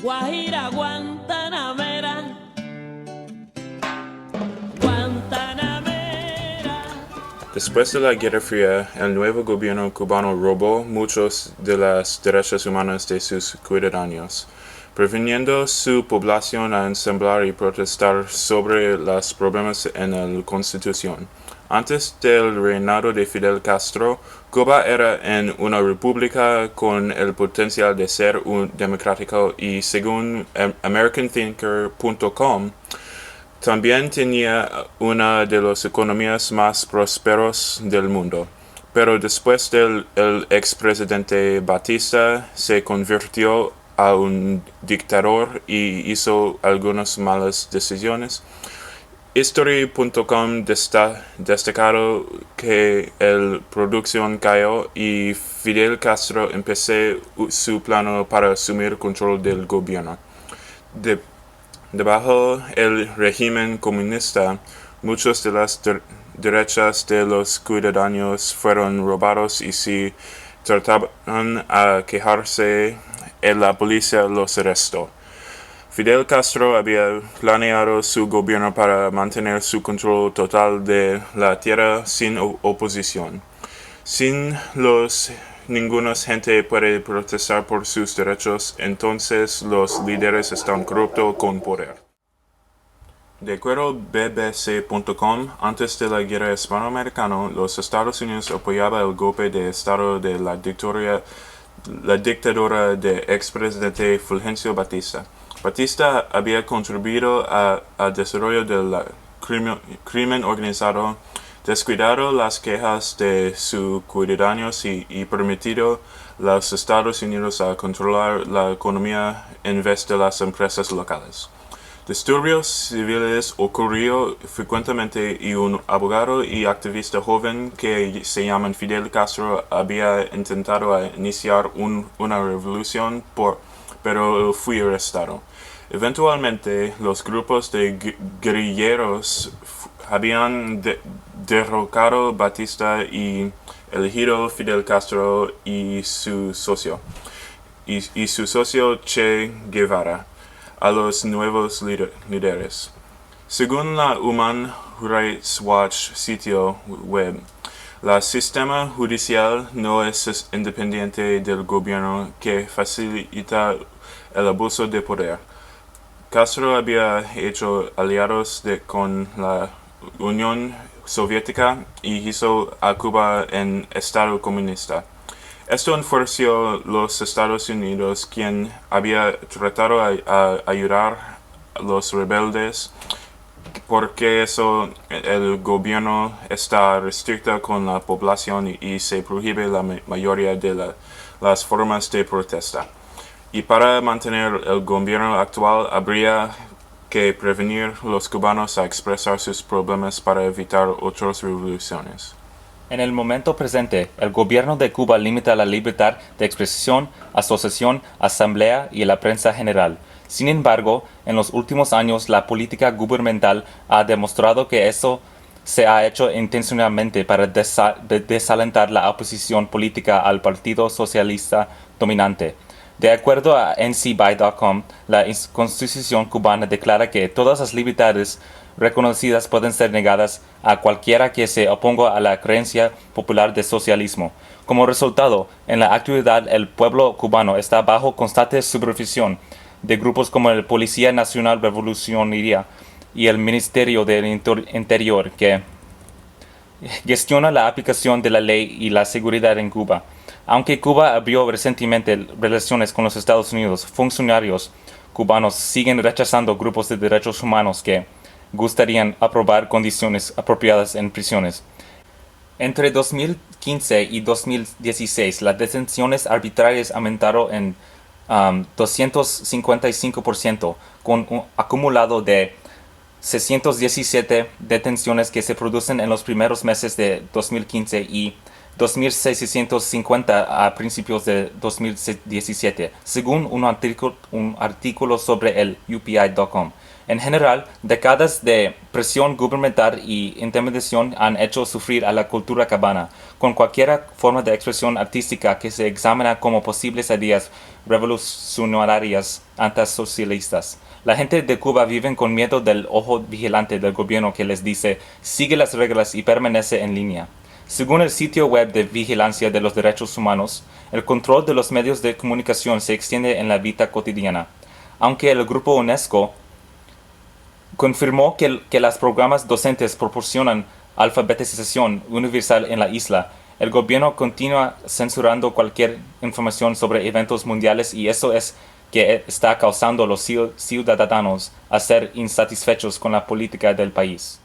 Guajira, Guantanamera, Guantanamera. Después de la Guerra Fría, el nuevo gobierno cubano robó muchos de los derechos humanos de sus ciudadanos, previniendo su población a ensamblar y protestar sobre los problemas en la Constitución. Antes del reinado de Fidel Castro, Cuba era una república con el potencial de ser un democrático y, según AmericanThinker.com, también tenía una de las economías más prósperas del mundo. Pero después del expresidente Batista se convirtió a un dictador y hizo algunas malas decisiones. History.com destacado que la producción cayó y Fidel Castro empezó su plano para asumir control del gobierno. Debajo del régimen comunista, muchos de las derechos de los ciudadanos fueron robados y si trataban a quejarse, la policía los arrestó. Fidel Castro había planeado su gobierno para mantener su control total de la tierra sin oposición. Sin ninguna gente puede protestar por sus derechos, entonces los líderes están corruptos con poder. De acuerdo a BBC.com, antes de la guerra hispanoamericana, los Estados Unidos apoyaban el golpe de estado de la dictadura del expresidente Fulgencio Batista. Batista había contribuido al desarrollo del crimen organizado, descuidado las quejas de sus ciudadanos y permitido a los Estados Unidos a controlar la economía en vez de las empresas locales. Disturbios civiles ocurrieron frecuentemente y un abogado y activista joven que se llama Fidel Castro había intentado iniciar una revolución, pero fue arrestado. Eventualmente, los grupos de guerrilleros habían derrocado a Batista y elegido Fidel Castro y su socio Che Guevara a los nuevos líderes. Según la Human Rights Watch sitio web, el sistema judicial no es independiente del gobierno, que facilita el abuso de poder. Castro había hecho aliados con la Unión Soviética y hizo a Cuba un estado comunista. Esto enfureció a los Estados Unidos, quien había tratado de ayudar a los rebeldes, porque el gobierno está restricto con la población y se prohíbe la mayoría de las formas de protesta. Y para mantener el gobierno actual habría que prevenir a los cubanos a expresar sus problemas para evitar otras revoluciones. En el momento presente, el gobierno de Cuba limita la libertad de expresión, asociación, asamblea y la prensa general. Sin embargo, en los últimos años la política gubernamental ha demostrado que eso se ha hecho intencionalmente para desalentar la oposición política al Partido Socialista dominante. De acuerdo a ncbi.com, la Constitución cubana declara que todas las libertades reconocidas pueden ser negadas a cualquiera que se oponga a la creencia popular de socialismo. Como resultado, en la actualidad el pueblo cubano está bajo constante supervisión de grupos como la Policía Nacional Revolucionaria y el Ministerio del Interior, que gestiona la aplicación de la ley y la seguridad en Cuba. Aunque Cuba abrió recientemente relaciones con los Estados Unidos, funcionarios cubanos siguen rechazando grupos de derechos humanos que gustarían aprobar condiciones apropiadas en prisiones. Entre 2015 y 2016, las detenciones arbitrarias aumentaron en 255%, con un acumulado de 617 detenciones que se producen en los primeros meses de 2015 y 2.650 a principios de 2017, según un artículo sobre el UPI.com. En general, décadas de presión gubernamental y intimidación han hecho sufrir a la cultura cubana, con cualquier forma de expresión artística que se examina como posibles ideas revolucionarias antisocialistas. La gente de Cuba vive con miedo del ojo vigilante del gobierno que les dice sigue las reglas y permanece en línea. Según el sitio web de Vigilancia de los Derechos Humanos, el control de los medios de comunicación se extiende en la vida cotidiana. Aunque el grupo UNESCO confirmó que los programas docentes proporcionan alfabetización universal en la isla, el gobierno continúa censurando cualquier información sobre eventos mundiales y eso es que está causando a los ciudadanos a ser insatisfechos con la política del país.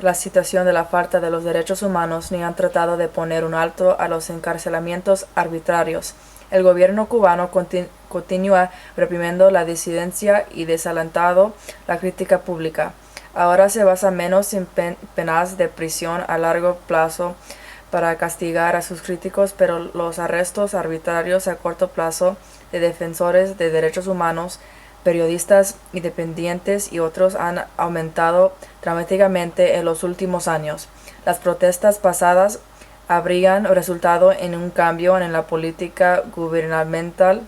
La situación de la falta de los derechos humanos ni han tratado de poner un alto a los encarcelamientos arbitrarios. El gobierno cubano continúa reprimiendo la disidencia y desalentando la crítica pública. Ahora se basa menos en penas de prisión a largo plazo para castigar a sus críticos, pero los arrestos arbitrarios a corto plazo de defensores de derechos humanos, periodistas independientes y otros han aumentado dramáticamente en los últimos años. Las protestas pasadas habrían resultado en un cambio en la política gubernamental,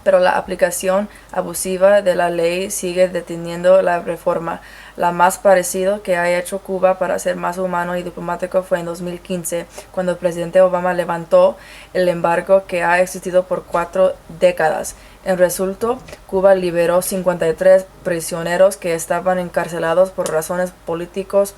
pero la aplicación abusiva de la ley sigue deteniendo la reforma. La más parecido que ha hecho Cuba para ser más humano y diplomático fue en 2015, cuando el presidente Obama levantó el embargo que ha existido por 4 décadas. En resultado, Cuba liberó 53 prisioneros que estaban encarcelados por razones políticas.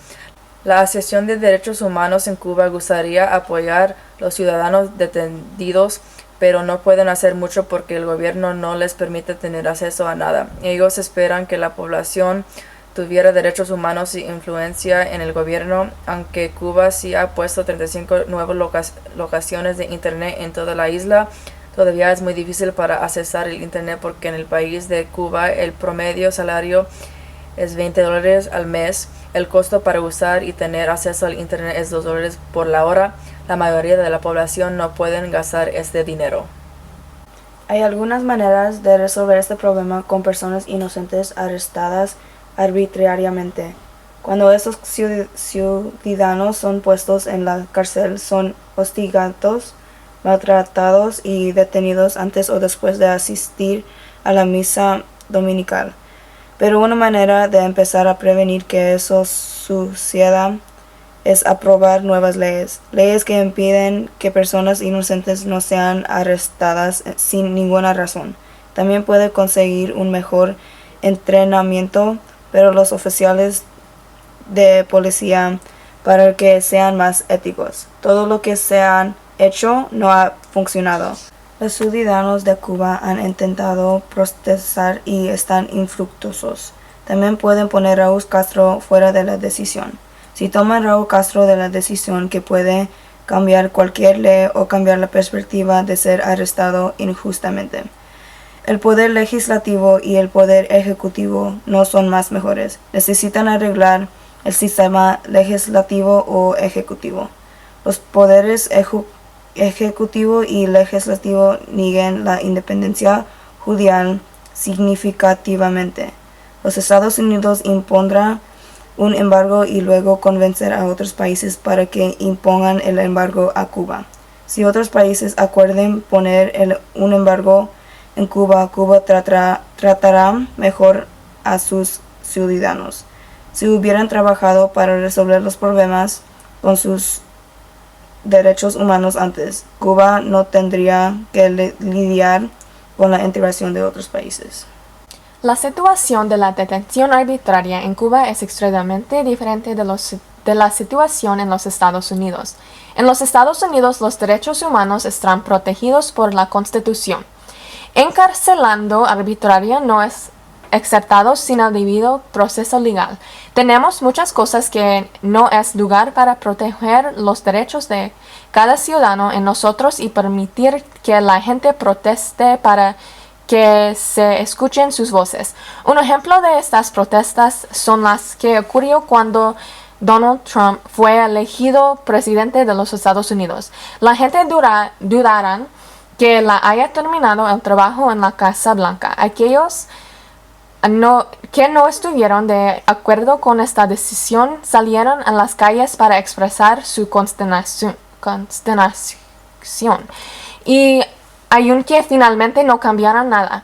La Asociación de Derechos Humanos en Cuba gustaría apoyar a los ciudadanos detenidos, pero no pueden hacer mucho porque el gobierno no les permite tener acceso a nada. Ellos esperan que la población tuviera derechos humanos y influencia en el gobierno, aunque Cuba sí ha puesto 35 nuevas locaciones de internet en toda la isla. Todavía es muy difícil para accesar el internet porque en el país de Cuba el promedio salario es $20 al mes. El costo para usar y tener acceso al internet es $2 por la hora. La mayoría de la población no pueden gastar este dinero. Hay algunas maneras de resolver este problema con personas inocentes arrestadas arbitrariamente. Cuando estos ciudadanos son puestos en la cárcel, son hostigados, maltratados y detenidos antes o después de asistir a la misa dominical. Pero una manera de empezar a prevenir que eso suceda es aprobar nuevas leyes que impiden que personas inocentes no sean arrestadas sin ninguna razón. También puede conseguir un mejor entrenamiento pero los oficiales de policía para que sean más éticos. Todo lo que se han hecho no ha funcionado. Los ciudadanos de Cuba han intentado protestar y están infructuosos. También pueden poner a Raúl Castro fuera de la decisión. Si toman Raúl Castro de la decisión que puede cambiar cualquier ley o cambiar la perspectiva de ser arrestado injustamente. El poder legislativo y el poder ejecutivo no son más mejores. Necesitan arreglar el sistema legislativo o ejecutivo. Los poderes ejecutivo y legislativo niegan la independencia judicial significativamente. Los Estados Unidos impondrán un embargo y luego convencer a otros países para que impongan el embargo a Cuba. Si otros países acuerden poner un embargo en Cuba, Cuba tratará mejor a sus ciudadanos. Si hubieran trabajado para resolver los problemas con sus derechos humanos antes, Cuba no tendría que lidiar con la integración de otros países. La situación de la detención arbitraria en Cuba es extremadamente diferente de la situación en los Estados Unidos. En los Estados Unidos, los derechos humanos están protegidos por la Constitución. Encarcelando arbitraria no es aceptado sin el debido proceso legal. Tenemos muchas cosas que no es lugar para proteger los derechos de cada ciudadano en nosotros y permitir que la gente proteste para que se escuchen sus voces. Un ejemplo de estas protestas son las que ocurrió cuando Donald Trump fue elegido presidente de los Estados Unidos. La gente dudarán que la haya terminado el trabajo en la Casa Blanca. Aquellos que no estuvieron de acuerdo con esta decisión salieron a las calles para expresar su consternación. Y aunque finalmente no cambiaron nada,